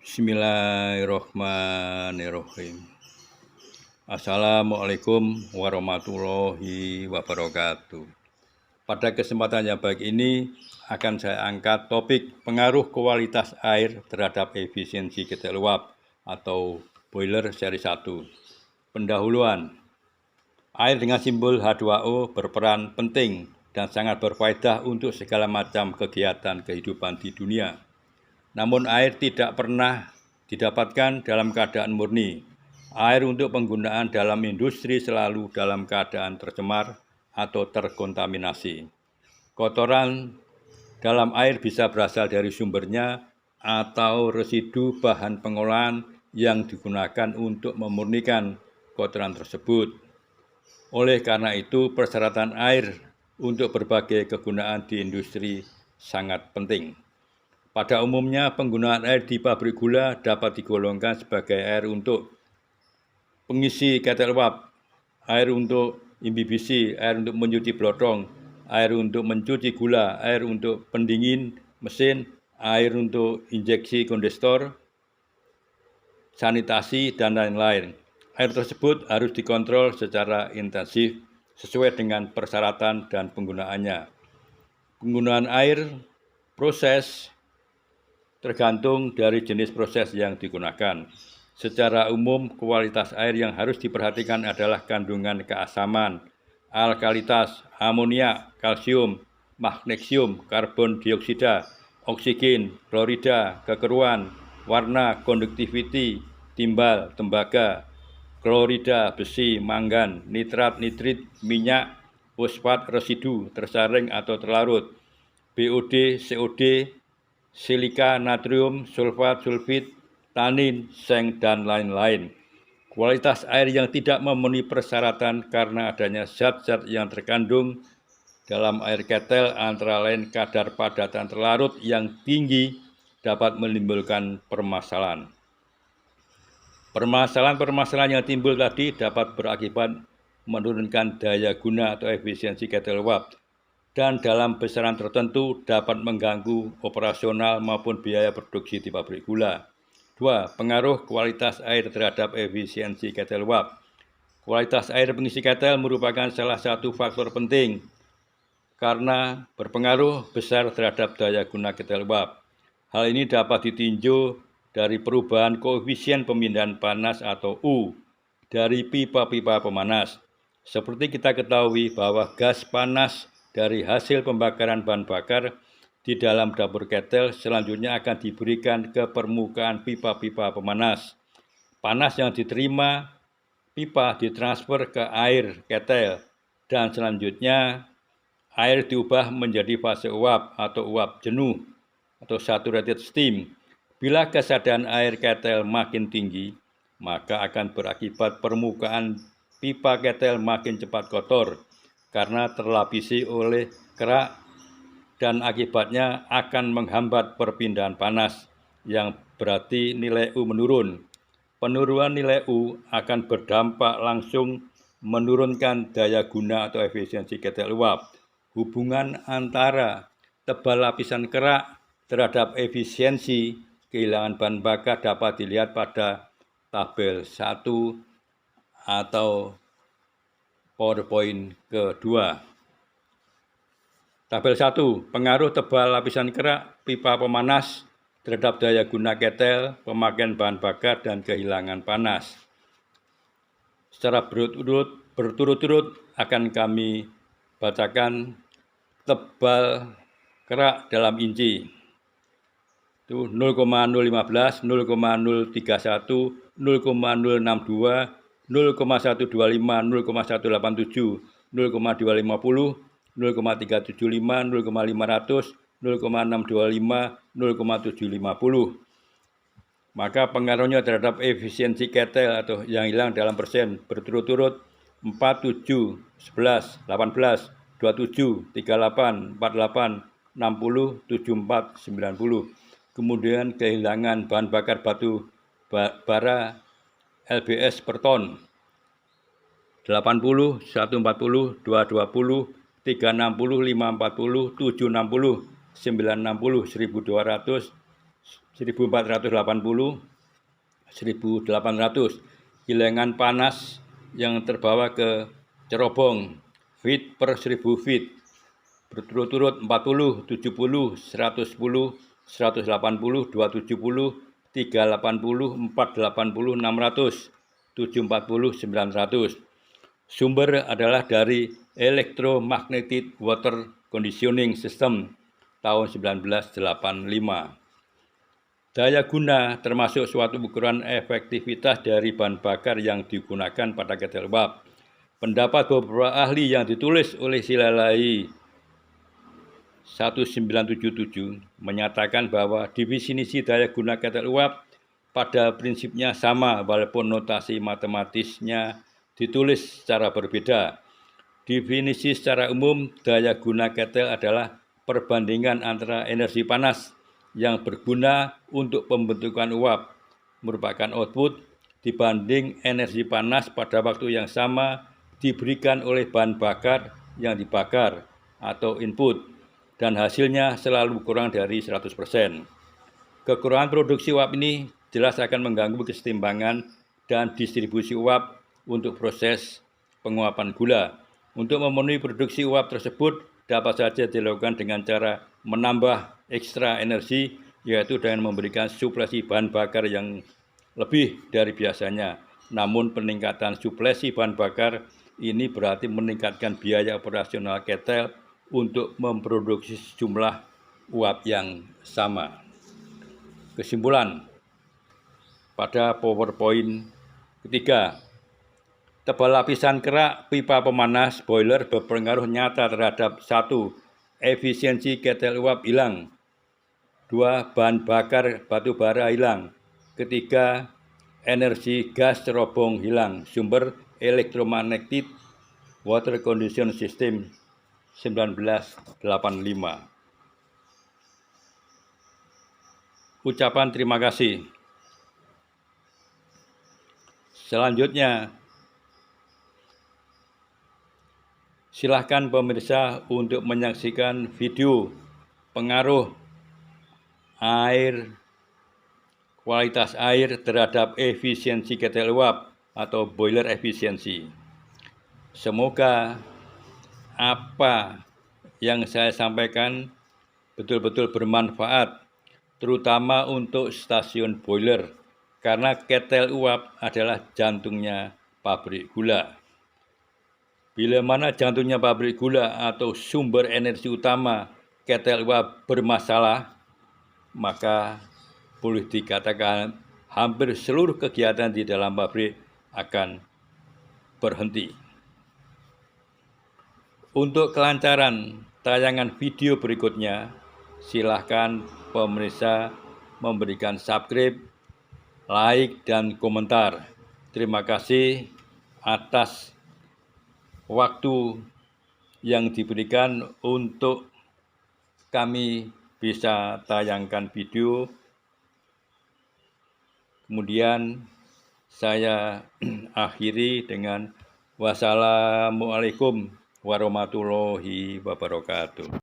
Bismillahirrahmanirrahim. Assalamualaikum warahmatullahi wabarakatuh. Pada kesempatan yang baik ini akan saya angkat topik pengaruh kualitas air terhadap efisiensi ketel uap atau boiler seri 1. Pendahuluan. Air dengan simbol H2O berperan penting dan sangat berfaedah untuk segala macam kegiatan kehidupan di dunia. Namun air tidak pernah didapatkan dalam keadaan murni. Air untuk penggunaan dalam industri selalu dalam keadaan tercemar atau terkontaminasi. Kotoran dalam air bisa berasal dari sumbernya atau residu bahan pengolahan yang digunakan untuk memurnikan kotoran tersebut. Oleh karena itu, persyaratan air untuk berbagai kegunaan di industri sangat penting. Pada umumnya, penggunaan air di pabrik gula dapat digolongkan sebagai air untuk pengisi ketel uap, air untuk imbibisi, air untuk mencuci blotong, air untuk mencuci gula, air untuk pendingin mesin, air untuk injeksi kondensor, sanitasi, dan lain-lain. Air tersebut harus dikontrol secara intensif sesuai dengan persyaratan dan penggunaannya. Penggunaan air proses tergantung dari jenis proses yang digunakan. Secara umum, kualitas air yang harus diperhatikan adalah kandungan keasaman, alkalitas, amoniak, kalsium, magnesium, karbon dioksida, oksigen, klorida, kekeruan, warna, konduktiviti, timbal, tembaga, klorida, besi, mangan, nitrat, nitrit, minyak, fosfat, residu, tersaring atau terlarut, BOD, COD, silika, natrium, sulfat, sulfit, tanin, seng, dan lain-lain. Kualitas air yang tidak memenuhi persyaratan karena adanya zat-zat yang terkandung dalam air ketel antara lain kadar padatan terlarut yang tinggi dapat menimbulkan permasalahan. Permasalahan-permasalahan yang timbul tadi dapat berakibat menurunkan daya guna atau efisiensi ketel uap, dan dalam besaran tertentu dapat mengganggu operasional maupun biaya produksi di pabrik gula. 2. Pengaruh kualitas air terhadap efisiensi ketel uap. Kualitas air pengisi ketel merupakan salah satu faktor penting karena berpengaruh besar terhadap daya guna ketel uap. Hal ini dapat ditinjau dari perubahan koefisien pemindahan panas atau U dari pipa-pipa pemanas. Seperti kita ketahui bahwa gas panas dari hasil pembakaran bahan bakar di dalam dapur ketel selanjutnya akan diberikan ke permukaan pipa-pipa pemanas. Panas yang diterima pipa ditransfer ke air ketel dan selanjutnya air diubah menjadi fase uap atau uap jenuh atau saturated steam. Bila kesadaran air ketel makin tinggi, maka akan berakibat permukaan pipa ketel makin cepat kotor karena terlapisi oleh kerak dan akibatnya akan menghambat perpindahan panas yang berarti nilai U menurun. Penurunan nilai U akan berdampak langsung menurunkan daya guna atau efisiensi ketel uap. Hubungan antara tebal lapisan kerak terhadap efisiensi kehilangan bahan bakar dapat dilihat pada tabel 1 atau PowerPoint kedua. Tabel 1. Pengaruh tebal lapisan kerak pipa pemanas terhadap daya guna ketel, pemakaian bahan bakar, dan kehilangan panas. Secara berturut-turut akan kami bacakan tebal kerak dalam inci. Itu 0,015, 0,031, 0,062, 0,125, 0,187, 0,250, 0,375, 0,500, 0,625, 0,750. Maka pengaruhnya terhadap efisiensi ketel atau yang hilang dalam persen berturut-turut 4, 7, 11, 18, 27, 38, 48, 60, 74, 90. Kemudian kehilangan bahan bakar batu bara LBS per ton 80, 140, 220, 360, 540, 760, 960, 1200, 1480, 1800. Kilangan panas yang terbawa ke cerobong feet per 1000 feet berturut-turut 40, 70, 110, 180, 270, 380, 480, 600, 740, 900. Sumber adalah dari Electromagnetic Water Conditioning System tahun 1985. Daya guna termasuk suatu ukuran efektivitas dari bahan bakar yang digunakan pada ketel uap. Pendapat beberapa ahli yang ditulis oleh Silalai 1977 menyatakan bahwa definisi daya guna ketel uap pada prinsipnya sama walaupun notasi matematisnya ditulis secara berbeda. Definisi secara umum daya guna ketel adalah perbandingan antara energi panas yang berguna untuk pembentukan uap merupakan output dibanding energi panas pada waktu yang sama diberikan oleh bahan bakar yang dibakar atau input dan hasilnya selalu kurang dari 100%. Kekurangan produksi uap ini jelas akan mengganggu kesetimbangan dan distribusi uap untuk proses penguapan gula. Untuk memenuhi produksi uap tersebut dapat saja dilakukan dengan cara menambah ekstra energi, yaitu dengan memberikan suplesi bahan bakar yang lebih dari biasanya. Namun peningkatan suplesi bahan bakar ini berarti meningkatkan biaya operasional ketel untuk memproduksi jumlah uap yang sama. Kesimpulan pada PowerPoint ketiga, tebal lapisan kerak pipa pemanas boiler berpengaruh nyata terhadap 1. Efisiensi ketel uap hilang. 2. Bahan bakar batu bara hilang. Ketiga, energi gas cerobong hilang. Sumber Electromagnetic Water Conditioning System 1985. Ucapan terima kasih. Selanjutnya, silahkan pemirsa untuk menyaksikan video pengaruh kualitas air terhadap efisiensi ketel uap atau boiler efisiensi. Semoga apa yang saya sampaikan betul-betul bermanfaat, terutama untuk stasiun boiler, karena ketel uap adalah jantungnya pabrik gula. Bila mana jantungnya pabrik gula atau sumber energi utama ketel uap bermasalah, maka boleh dikatakan hampir seluruh kegiatan di dalam pabrik akan berhenti. Untuk kelancaran tayangan video berikutnya, silahkan pemirsa memberikan subscribe, like, dan komentar. Terima kasih atas waktu yang diberikan untuk kami bisa tayangkan video. Kemudian saya akhiri dengan wassalamualaikum warahmatullahi wabarakatuh.